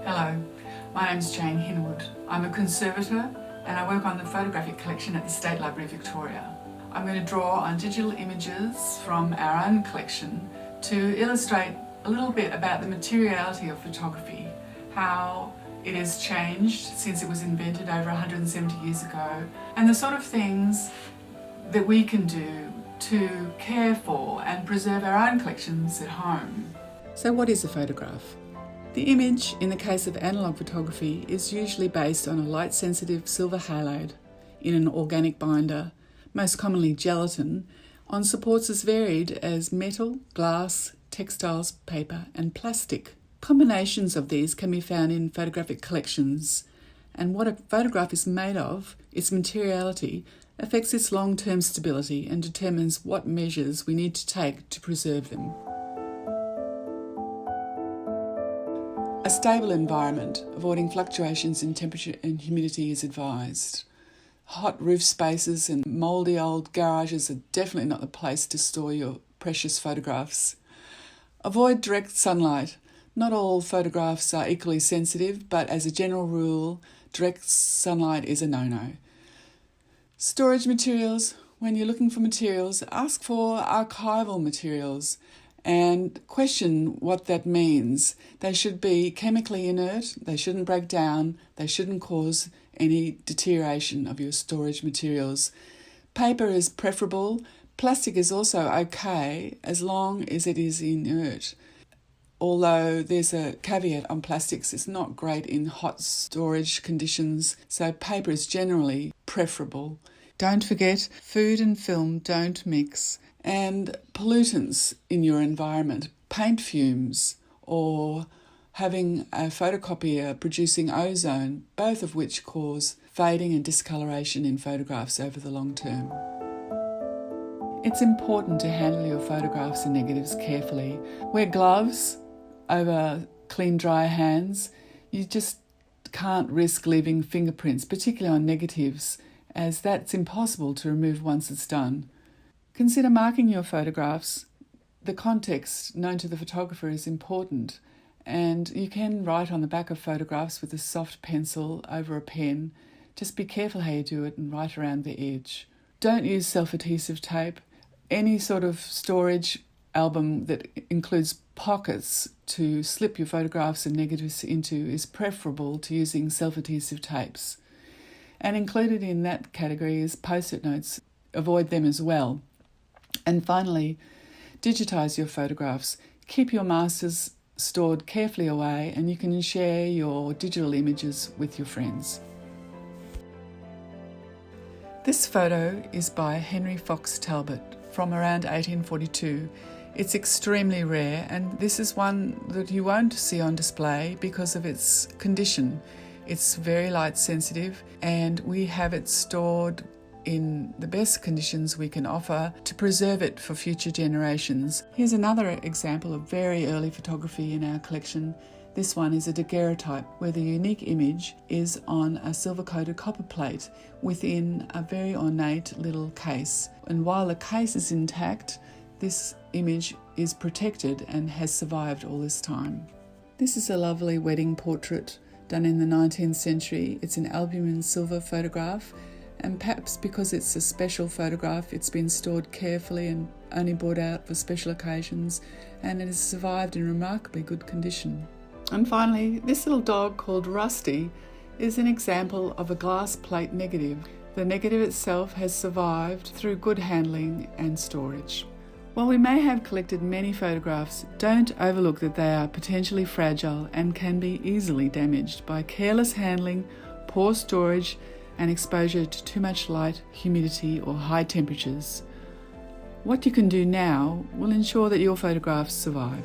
Hello, my name's Jane Hinwood. I'm a conservator and I work on the photographic collection at the State Library Victoria. I'm going to draw on digital images from our own collection to illustrate a little bit about the materiality of photography, how it has changed since it was invented over 170 years ago, and the sort of things that we can do to care for and preserve our own collections at home. So what is a photograph? The image, in the case of analogue photography, is usually based on a light-sensitive silver halide in an organic binder, most commonly gelatin, on supports as varied as metal, glass, textiles, paper and plastic. Combinations of these can be found in photographic collections, and what a photograph is made of, its materiality, affects its long-term stability and determines what measures we need to take to preserve them. A stable environment, avoiding fluctuations in temperature and humidity, is advised. Hot roof spaces and mouldy old garages are definitely not the place to store your precious photographs. Avoid direct sunlight. Not all photographs are equally sensitive, but as a general rule, direct sunlight is a no-no. Storage materials. When you're looking for materials, ask for archival materials and question what that means. They should be chemically inert, they shouldn't break down, they shouldn't cause any deterioration of your storage materials. Paper is preferable. Plastic is also okay as long as it is inert. Although there's a caveat on plastics, it's not great in hot storage conditions, so paper is generally preferable. Don't forget, food and film don't mix. And pollutants in your environment, paint fumes or having a photocopier producing ozone, both of which cause fading and discoloration in photographs over the long term. It's important to handle your photographs and negatives carefully. Wear gloves over clean, dry hands. You just can't risk leaving fingerprints, particularly on negatives, as that's impossible to remove once it's done. Consider marking your photographs. The context known to the photographer is important, and you can write on the back of photographs with a soft pencil over a pen. Just be careful how you do it and write around the edge. Don't use self-adhesive tape. Any sort of storage album that includes pockets to slip your photographs and negatives into is preferable to using self-adhesive tapes. And included in that category is post-it notes. Avoid them as well. And finally, digitise your photographs. Keep your masters stored carefully away, and you can share your digital images with your friends. This photo is by Henry Fox Talbot from around 1842. It's extremely rare, and this is one that you won't see on display because of its condition. It's very light sensitive, and we have it stored in the best conditions we can offer to preserve it for future generations. Here's another example of very early photography in our collection. This one is a daguerreotype where the unique image is on a silver-coated copper plate within a very ornate little case. And while the case is intact, this image is protected and has survived all this time. This is a lovely wedding portrait done in the 19th century. It's an albumin silver photograph, and perhaps because it's a special photograph, it's been stored carefully and only brought out for special occasions, and it has survived in remarkably good condition. And finally, this little dog called Rusty is an example of a glass plate negative. The negative itself has survived through good handling and storage. While we may have collected many photographs, don't overlook that they are potentially fragile and can be easily damaged by careless handling, poor storage, and exposure to too much light, humidity, or high temperatures. What you can do now will ensure that your photographs survive.